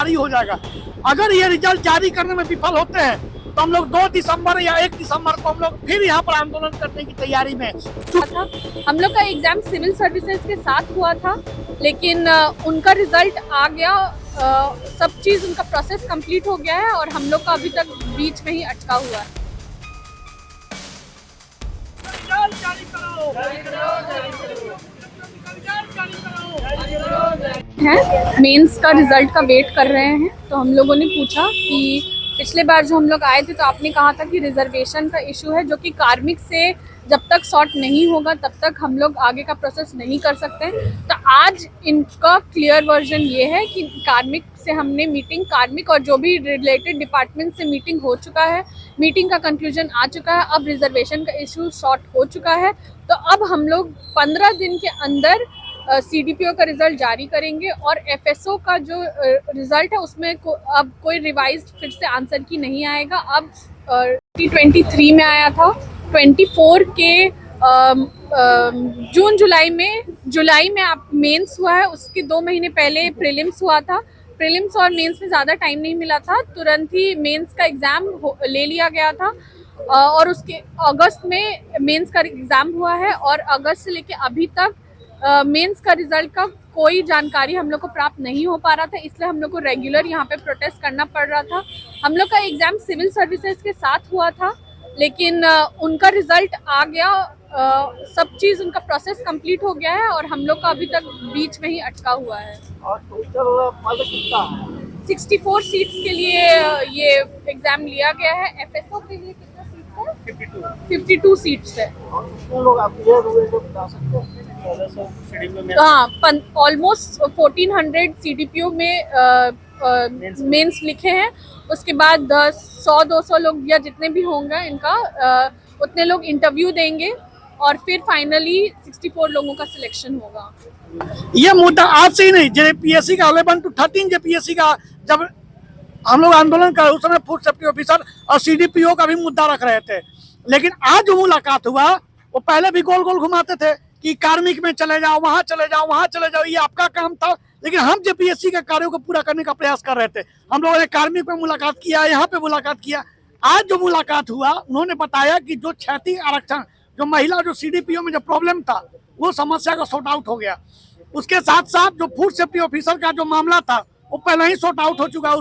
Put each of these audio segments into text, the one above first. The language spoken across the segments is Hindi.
जारी हो जाएगा। अगर ये रिजल्ट जारी करने में विफल होते हैं तो हम लोग 2 दिसंबर या 1 दिसंबर को हम लोग फिर यहाँ पर आंदोलन करने की तैयारी में था। हम लोग का एग्जाम सिविल सर्विसेज के साथ हुआ था, लेकिन उनका रिजल्ट आ गया, सब चीज़ उनका प्रोसेस कंप्लीट हो गया है और हम लोग का अभी तक बीच में ही अटका हुआ है। मेंस का रिजल्ट का वेट कर रहे हैं, तो हम लोगों ने पूछा कि पिछले बार जो हम लोग आए थे तो आपने कहा था कि रिजर्वेशन का इशू है जो कि कार्मिक से जब तक सॉर्ट नहीं होगा तब तक हम लोग आगे का प्रोसेस नहीं कर सकते। तो आज इनका क्लियर वर्जन ये है कि कार्मिक से हमने मीटिंग, कार्मिक और जो भी रिलेटेड डिपार्टमेंट से मीटिंग हो चुका है, मीटिंग का कंक्लूजन आ चुका है, अब रिजर्वेशन का इशू सॉर्ट हो चुका है। तो अब हम लोग 15 दिन के अंदर CDPO का रिजल्ट जारी करेंगे और FSO का जो रिजल्ट है उसमें अब कोई रिवाइज्ड फिर से आंसर की नहीं आएगा। अब 2023 में आया था, 24 के जून जुलाई में आप मेंस हुआ है, उसके 2 महीने पहले प्रीलिम्स हुआ था। प्रीलिम्स और मेंस में ज़्यादा टाइम नहीं मिला था, तुरंत ही मेंस का एग्ज़ाम ले लिया गया था और उसके अगस्त में मेंस का एग्ज़ाम हुआ है और अगस्त से लेके अभी तक मेंस का रिजल्ट का कोई जानकारी हम लोग को प्राप्त नहीं हो पा रहा था, इसलिए हम लोग को रेगुलर यहाँ पे प्रोटेस्ट करना पड़ रहा था। हम लोग का एग्ज़ाम सिविल सर्विसेज के साथ हुआ था, लेकिन उनका रिजल्ट आ गया, सब चीज़ उनका प्रोसेस कंप्लीट हो गया है और हम लोग का अभी तक बीच में ही अटका हुआ है। और टोटल कितना है? 64 सीट्स के लिए ये एग्ज़ाम लिया गया है। FSO के लिए कितना सीट्स है? 52 सीट्स है। लोग आप क्लियर हुए तो बता सकते हैं? हाँ, ऑलमोस्ट 1400 CDPO में मेंस लिखे हैं। उसके बाद 100-200 लोग या जितने भी होंगे इनका उतने लोग इंटरव्यू देंगे और फिर फाइनली 64 लोगों का सिलेक्शन होगा। ये मुद्दा आज से ही नहीं, JPSC का 11 to 13 JPSC का जब हम लोग आंदोलन कर उस समय फूड सेफ्टी ऑफिसर और CDPO का भी मुद्दा रख रहे थे, लेकिन आज जो मुलाकात हुआ वो पहले भी गोल गोल घुमाते थे कि कार्मिक में चले जाओ, वहां चले जाओ, वहां चले जाओ, ये आपका काम था। लेकिन हम JPSC के कार्यों को पूरा करने का प्रयास कर रहे थे। हम लोगों ने कार्मिक में मुलाकात किया, यहाँ पे मुलाकात किया। आज जो मुलाकात हुआ उन्होंने बताया कि जो क्षैतिज आरक्षण, जो महिला जो CDPO में जो प्रॉब्लम था वो समस्या का सॉर्ट आउट हो गया। उसके साथ साथ जो फूड सेफ्टी ऑफिसर का जो मामला था वो पहले ही सॉर्ट आउट हो चुका है,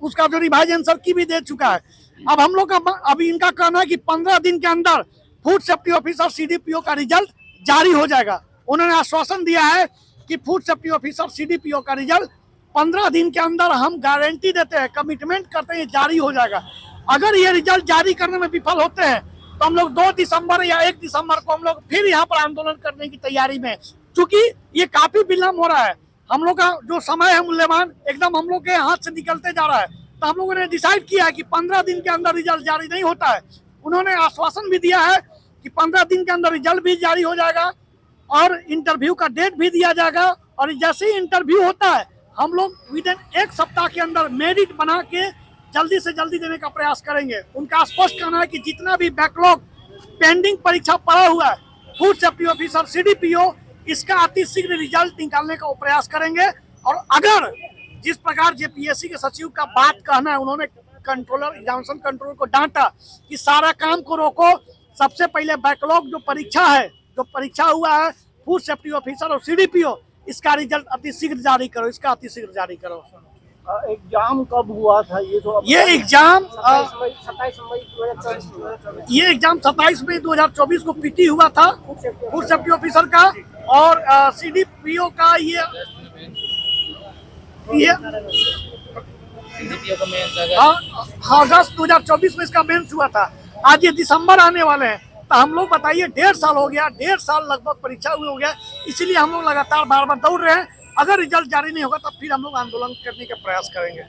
उसका जो रिवाइज आंसर की भी दे चुका है। अब हम लोग का अभी इनका कहना है कि 15 दिन के अंदर फूड सेफ्टी ऑफिसर CDPO का रिजल्ट जारी हो जाएगा। उन्होंने आश्वासन दिया है कि फूड सेफ्टी ऑफिसर CDPO का रिजल्ट 15 दिन के अंदर, हम गारंटी देते हैं, कमिटमेंट करते हैं, जारी हो जाएगा। अगर ये रिजल्ट जारी करने में विफल होते हैं तो हम लोग 2 दिसंबर या 1 दिसंबर को हम लोग फिर यहाँ पर आंदोलन करने की तैयारी में, क्योंकि ये काफी विलम्ब हो रहा है। हम लोग का जो समय है मूल्यवान एकदम हम लोग के हाथ से निकलते जा रहा है। तो हम लोगों ने डिसाइड किया है कि 15 दिन के अंदर रिजल्ट जारी नहीं होता है। उन्होंने आश्वासन भी दिया है कि 15 दिन के अंदर रिजल्ट भी जारी हो जाएगा और इंटरव्यू का डेट भी दिया जाएगा। और जैसे ही इंटरव्यू होता है हम लोग विदिन 1 सप्ताह के अंदर मेरिट बना के जल्दी से जल्दी देने का प्रयास करेंगे। उनका स्पष्ट कहना है कि जितना भी बैकलॉग पेंडिंग परीक्षा पड़ा हुआ है फूड सेफ्टी ऑफिसर CDPO, इसका अति शीघ्र रिजल्ट निकालने का प्रयास करेंगे। और अगर जिस प्रकार JPSC के सचिव का बात कहना है, उन्होंने कंट्रोलर, एग्जामिनेशन कंट्रोलर को डांटा कि सारा काम को रोको, सबसे पहले बैकलॉग जो परीक्षा है, जो परीक्षा हुआ है फूड सेफ्टी ऑफिसर और CDPO, इसका रिजल्ट अति शीघ्र जारी करो, इसका अति शीघ्र जारी करो। एग्जाम कब हुआ था ये एग्जाम 27 मई 2024। ये एग्जाम 27 मई 2024 को PT हुआ था फूड सेफ्टी ऑफिसर का, और CDPO का ये अगस्त 2024 में इसका मेंस हुआ था। आज ये दिसंबर आने वाले हैं, तो हम लोग बताइए 1.5 साल हो गया, 1.5 साल लगभग परीक्षा हुई हो गया। इसीलिए हम लोग लगातार बार बार दौड़ रहे हैं। अगर रिजल्ट जारी नहीं होगा तब फिर हम लोग आंदोलन करने का प्रयास करेंगे।